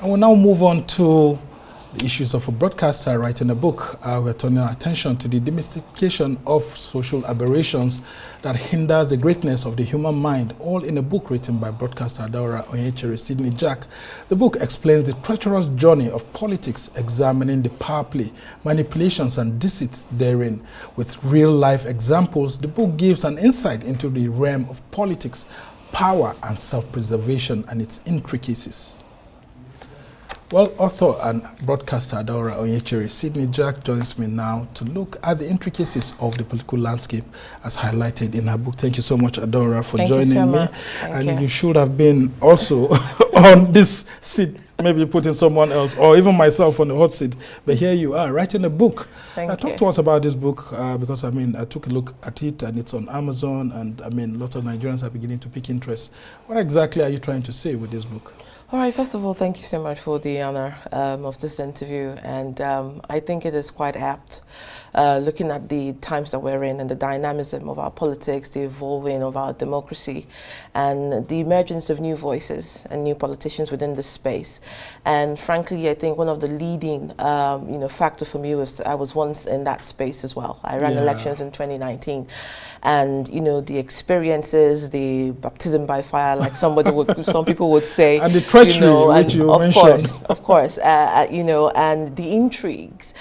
And we'll now move on to the issues of a broadcaster writing a book. We're turning our attention to the demystification of social aberrations that hinders the greatness of the human mind, all in a book written by broadcaster Adaora Onyechere, Sydney Jack. The book explains the treacherous journey of politics, examining the power play, manipulations and deceit therein. With real-life examples, the book gives an insight into the realm of politics, power and self-preservation and its intricacies. Well, author and broadcaster Adaora Onyechere, Sydney Jack, joins me now to look at the intricacies of the political landscape as highlighted in her book. Thank you so much, Adaora, for joining me. And you should have been also on this seat, maybe putting someone else or even myself on the hot seat. But here you are, writing a book. Talk to us about this book because, I mean, I took a look at it and it's on Amazon and, I mean, lots of Nigerians are beginning to pick interest. What exactly are you trying to say with this book? All right, first of all, thank you so much for the honor of this interview. And I think it is quite apt, looking at the times that we're in and the dynamism of our politics, the evolving of our democracy, and the emergence of new voices and new politicians within this space. And frankly, I think one of the leading factor for me was I was once in that space as well. I ran elections in 2019. And, you know, the experiences, the baptism by fire, like some people would say. And the treachery, which you mentioned. Of course, you know, and the intrigues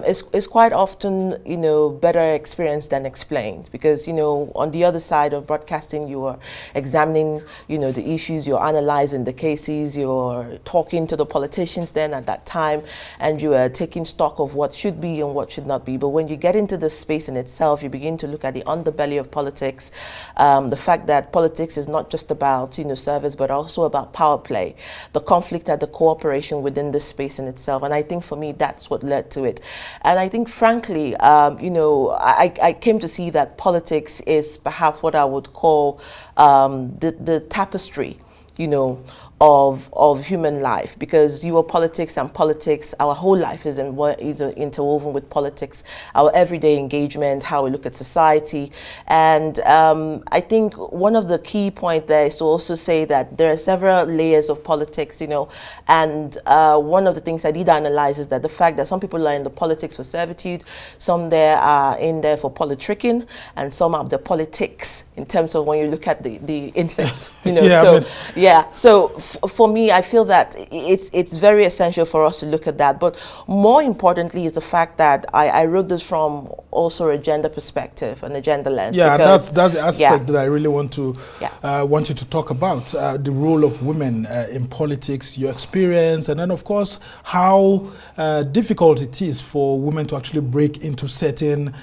is quite often, you know, better experienced than explained. Because, you know, on the other side of broadcasting, you are examining, you know, the issues, you're analyzing the cases, you're talking to the politicians then at that time, and you are taking stock of what should be and what should not be. But when you get into the space in itself, you begin to look at the underbelly of politics, the fact that politics is not just about, you know, service, but also about power play, the conflict and the cooperation within this space in itself. And I think for me, that's what led to it. And I think, frankly, you know, I came to see that politics is perhaps what I would call the tapestry, you know, of human life, because you are politics and politics, our whole life is interwoven with politics, our everyday engagement, how we look at society. And I think one of the key points there is to also say that there are several layers of politics, you know, and one of the things I did analyze is that the fact that some people are in the politics for servitude, some there are in there for politricking, and some are the politics in terms of when you look at the insect, you know. So for me, I feel that it's very essential for us to look at that. But more importantly is the fact that I wrote this from also a gender perspective and a gender lens. Yeah, that's the aspect that I really want to want you to talk about, the role of women in politics, your experience, and then of course how difficult it is for women to actually break into certain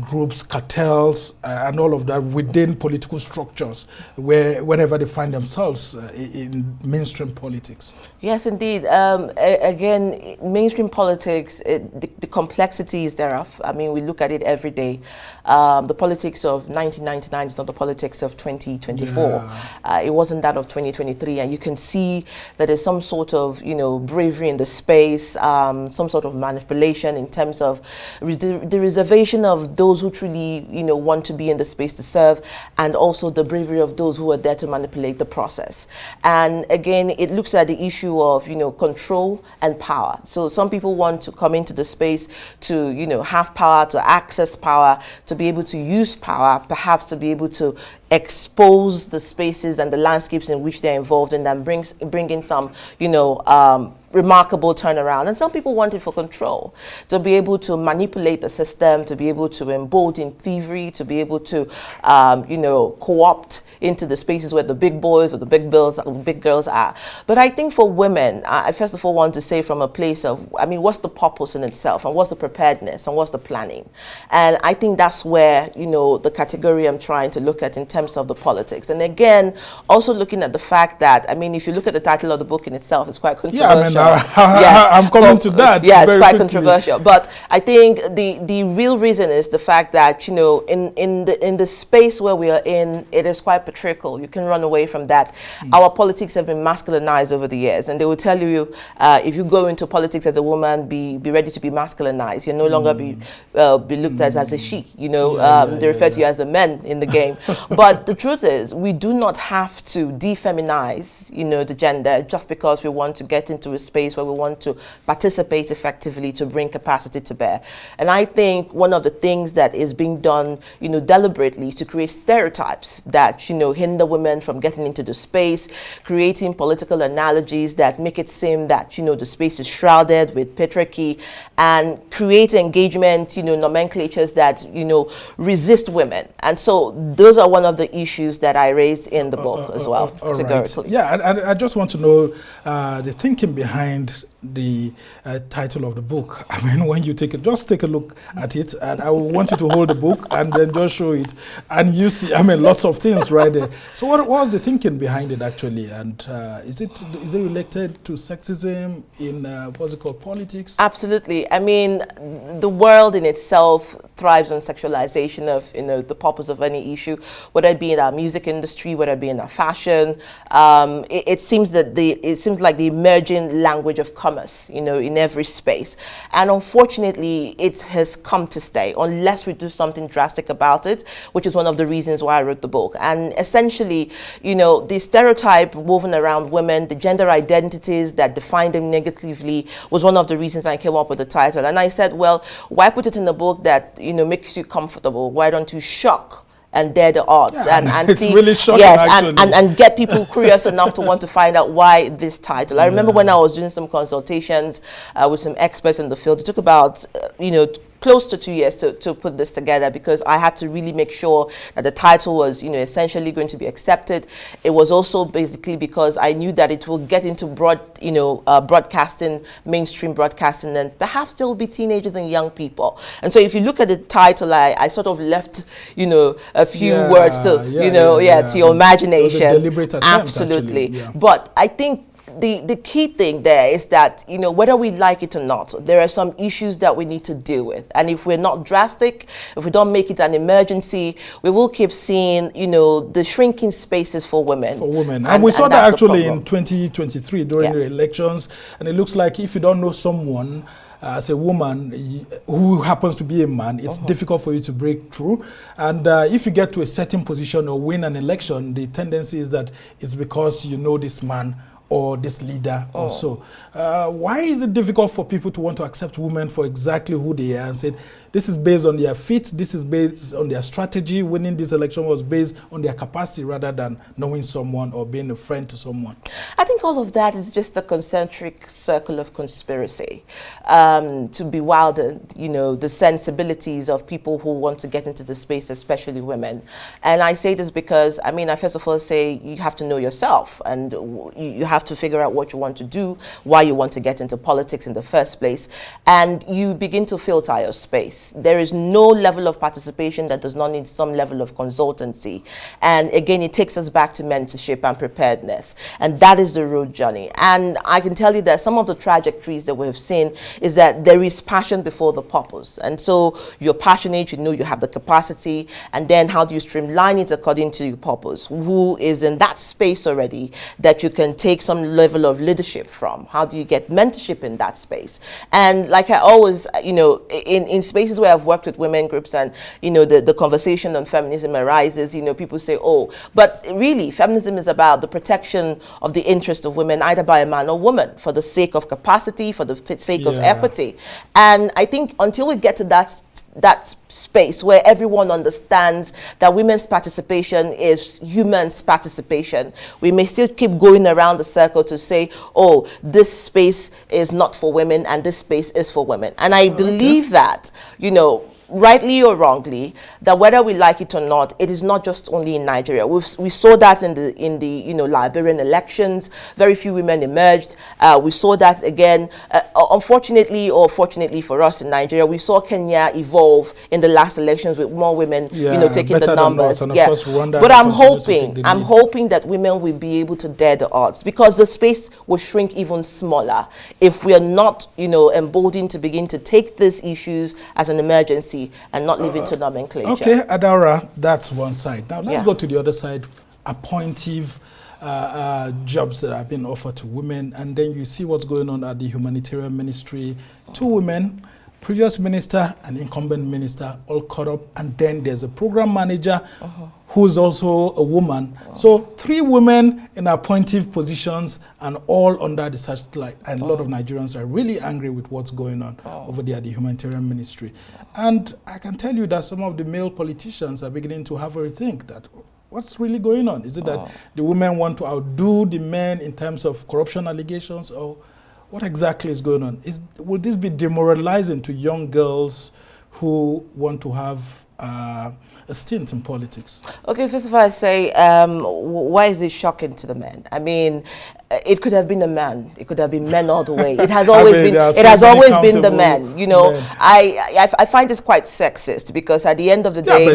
groups, cartels, and all of that within political structures, whenever they find themselves in mainstream politics. Yes, indeed. Again, mainstream politics, the complexities thereof. I mean, we look at it every day. The politics of 1999 is not the politics of 2024. It wasn't that of 2023, and you can see that there's some sort of, you know, bravery in the space, some sort of manipulation in terms of the reservation of those who truly, you know, want to be in the space to serve, and also the bravery of those who are there to manipulate the process. And again, it looks at the issue of, you know, control and power. So some people want to come into the space to, you know, have power, to access power, to be able to use power, perhaps to be able to expose the spaces and the landscapes in which they're involved in, and bring in some, you know, remarkable turnaround. And some people want it for control, to be able to manipulate the system, to be able to embolden thievery, to be able to, you know, co-opt into the spaces where the big boys or the big girls are. But I think for women, I first of all want to say from a place of, I mean, what's the purpose in itself, and what's the preparedness, and what's the planning? And I think that's where, you know, the category I'm trying to look at in terms of the politics. And again, also looking at the fact that, I mean, if you look at the title of the book in itself, it's quite controversial. Yeah, I mean, Yes, I'm coming to that. Yeah, it's very quite quickly. controversial. But I think the real reason is the fact that, you know, in the space where we are in, it is quite patriarchal. You can run away from that. Our politics have been masculinized over the years, and they will tell you if you go into politics as a woman, be ready to be masculinized. You'll no longer be looked at as a she. You know, they refer to you as the men in the game. But the truth is, we do not have to defeminize, you know, the gender just because we want to get into a space where we want to participate effectively to bring capacity to bear. And I think one of the things that is being done, you know, deliberately is to create stereotypes that, you know, hinder women from getting into the space, creating political analogies that make it seem that, you know, the space is shrouded with patriarchy, and create engagement, you know, nomenclatures that, you know, resist women. And so those are one of the issues that I raised in the book as well. Right. Yeah, I just want to know the thinking behind the title of the book. I mean, when you just take a look at it, and I want you to hold the book and then just show it, and you see, I mean, lots of things right there. So what was the thinking behind it actually, and is it related to sexism in what's it called, politics? Absolutely. I mean, the world in itself thrives on sexualization of, you know, the purpose of any issue, whether it be in our music industry, whether it be in our fashion. It seems like the emerging language of commerce, you know, in every space. And unfortunately, it has come to stay unless we do something drastic about it, which is one of the reasons why I wrote the book. And essentially, you know, the stereotype woven around women, the gender identities that define them negatively, was one of the reasons I came up with the title. And I said, well, why put it in the book that, you know, makes you comfortable? Why don't you shock and dare the odds, and it's see, really shocking, yes, and get people curious enough to want to find out why this title. I remember when I was doing some consultations with some experts in the field, it took about, you know, close to 2 years to put this together, because I had to really make sure that the title was, you know, essentially going to be accepted. It was also basically because I knew that it will get into broadcasting, mainstream broadcasting, and perhaps there will be teenagers and young people. And so if you look at the title, I sort of left, you know, a few words to, to your imagination. It was a deliberate attempt, absolutely. Actually, yeah. But I think the key thing there is that, you know, whether we like it or not, there are some issues that we need to deal with. And if we're not drastic, if we don't make it an emergency, we will keep seeing, you know, the shrinking spaces for women. And we saw that actually in 2023 during the elections. And it looks like if you don't know someone as a woman who happens to be a man, it's difficult for you to break through. And if you get to a certain position or win an election, the tendency is that it's because you know this man or this leader or so. Why is it difficult for people to want to accept women for exactly who they are and say, this is based on their fit, this is based on their strategy, winning this election was based on their capacity rather than knowing someone or being a friend to someone? I think all of that is just a concentric circle of conspiracy to bewilder, you know, the sensibilities of people who want to get into the space, especially women. And I say this because, I mean, I first of all say you have to know yourself, and you have to figure out what you want to do, why you want to get into politics in the first place, and you begin to filter your space. There is no level of participation that does not need some level of consultancy. And again, it takes us back to mentorship and preparedness. And that is the road journey. And I can tell you that some of the trajectories that we have seen is that there is passion before the purpose. And so you're passionate, you know you have the capacity, and then how do you streamline it according to your purpose? Who is in that space already that you can take some level of leadership from? How do you get mentorship in that space? And like I always, you know, in spaces where I've worked with women groups and, you know, the conversation on feminism arises, you know, people say, oh, but really feminism is about the protection of the interest of women, either by a man or woman, for the sake of capacity, for the sake of equity. And I think until we get to that space where everyone understands that women's participation is humans' participation, we may still keep going around the circle to say, oh, this space is not for women and this space is for women. And I believe that, you know, rightly or wrongly, that whether we like it or not, it is not just only in Nigeria. We saw that in the Liberian elections. Very few women emerged. We saw that again, unfortunately or fortunately for us in Nigeria, we saw Kenya evolve in the last elections with more women, taking the numbers. But I'm hoping that women will be able to dare the odds, because the space will shrink even smaller if we are not, emboldened to begin to take these issues as an emergency and not leave it to nomenclature. Okay, Adaora, that's one side. Now let's go to the other side, appointive jobs that have been offered to women, and then you see what's going on at the humanitarian ministry. 2 women, previous minister and incumbent minister, all caught up, and then there's a program manager who's also a woman. So 3 women in appointive positions and all under the searchlight. And a lot of Nigerians are really angry with what's going on over there at the humanitarian ministry. And I can tell you that some of the male politicians are beginning to have a rethink that what's really going on? Is it that the women want to outdo the men in terms of corruption allegations, or what exactly is going on? Will this be demoralizing to young girls who want to have a stint in politics? Okay, first of all, I say, why is it shocking to the men? I mean, it could have been a man. It could have been men all the way. It has always been. It has always been the men. I find this quite sexist, because at the end of the day,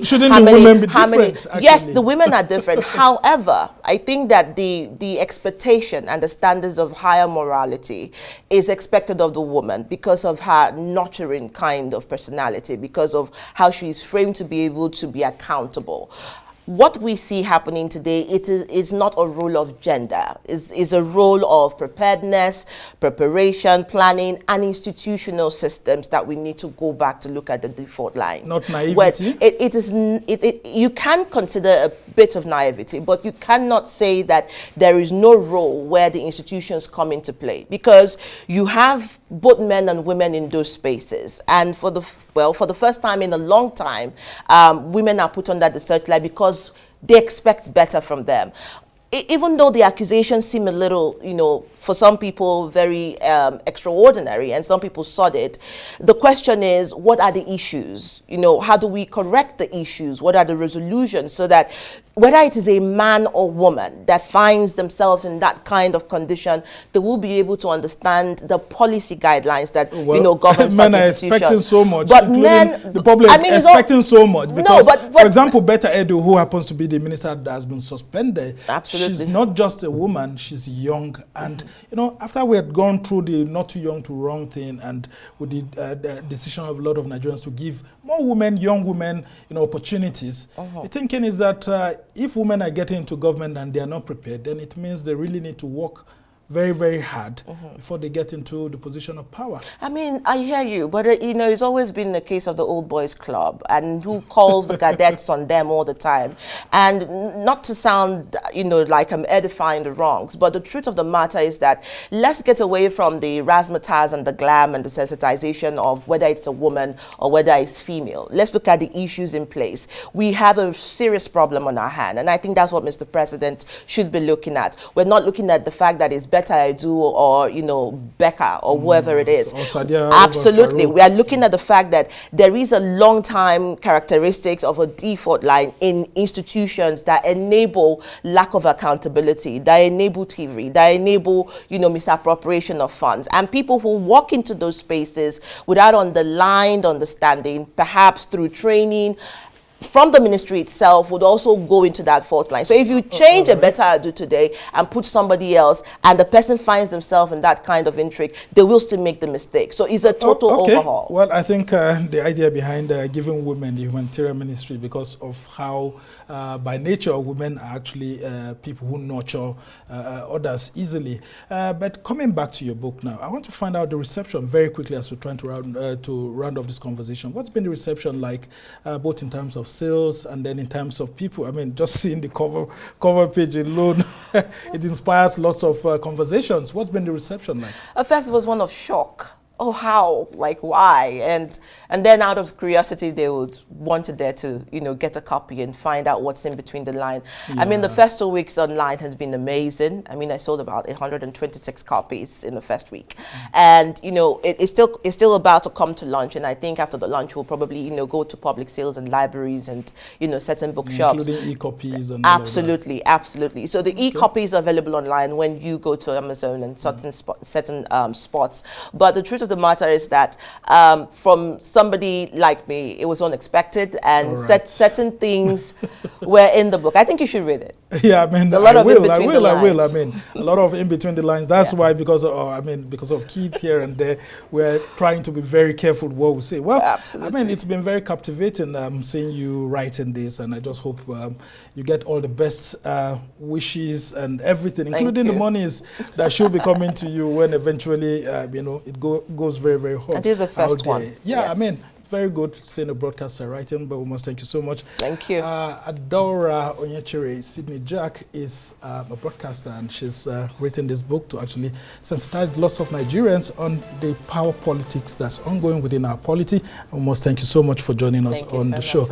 shouldn't the women be different? Yes, the women are different. However, I think that the expectation and the standards of higher morality is expected of the woman because of her nurturing kind of personality, because of how she is framed to be able to be accountable. What we see happening today, it is not a role of gender. It's a role of preparedness, preparation, planning, and institutional systems that we need to go back to look at the default lines. Not naivety? You can consider a bit of naivety, but you cannot say that there is no role where the institutions come into play, because you have both men and women in those spaces. And for the first time in a long time, women are put under the searchlight because they expect better from them. Even though the accusations seem a little, for some people very extraordinary, and some people sordid, the question is, what are the issues? How do we correct the issues? What are the resolutions, so that whether it is a man or woman that finds themselves in that kind of condition, they will be able to understand the policy guidelines that govern such institutions. Men are expecting so much, but men, the public expecting so much, because, but for example, Betta Edu, who happens to be the minister that has been suspended, absolutely, she's not just a woman; she's young, and after we had gone through the not too young to wrong thing, and with the decision of a lot of Nigerians to give more women, young women, opportunities, the thinking is that if women are getting into government and they are not prepared, then it means they really need to work very, very hard before they get into the position of power. I mean, I hear you, but it's always been the case of the old boys club, and who calls the cadets on them all the time. And not to sound, like I'm edifying the wrongs, but the truth of the matter is that let's get away from the razzmatazz and the glam and the sensitization of whether it's a woman or whether it's female. Let's look at the issues in place. We have a serious problem on our hand, and I think that's what Mr. President should be looking at. We're not looking at the fact that it's better I do, or Becca, or whoever it is. Absolutely, we are looking at the fact that there is a long time characteristics of a default line in institutions that enable lack of accountability, that enable thievery, that enable misappropriation of funds, and people who walk into those spaces without underlined understanding, perhaps through training from the ministry itself, would also go into that fault line. So if you change a Betta Edu today and put somebody else, and the person finds themselves in that kind of intrigue, they will still make the mistake. So it's a total overhaul. Well, I think the idea behind giving women the humanitarian ministry, because of how by nature women are actually people who nurture others easily. But coming back to your book now, I want to find out the reception very quickly as we're trying to round off this conversation. What's been the reception like, both in terms of sales and then in terms of people? I mean, just seeing the cover page alone, it inspires lots of conversations. What's been the reception like? First, it was one of shock. oh, how, like, why? And then out of curiosity, they would want it there to, you know, get a copy and find out what's in between the line. I mean, the first 2 weeks online has been amazing. I mean, I sold about 126 copies in the first week. And, you know, it's still about to come to launch. And I think after the launch, we'll probably, you know, go to public sales and libraries and, you know, certain bookshops. Including e-copies and absolutely, absolutely. So the e-copies are available online when you go to Amazon and certain spots. But the truth of the matter is that from somebody like me, it was unexpected, and certain things were in the book. I think you should read it. Yeah, I mean, I will. I mean, a lot of in between the lines. That's why, because of kids here and there, we're trying to be very careful what we say. Well, absolutely. I mean, it's been very captivating seeing you writing this, and I just hope you get all the best wishes and everything, including the monies that should be coming to you when eventually, you know, it goes very, very hot. It is the first one. Yeah, yes. I mean, very good seeing a broadcaster writing, but we must thank you so much. Thank you. Adaora Onyechere, Sydney Jack, is a broadcaster, and she's written this book to actually sensitize lots of Nigerians on the power politics that's ongoing within our polity. And we must thank you so much for joining us on the show.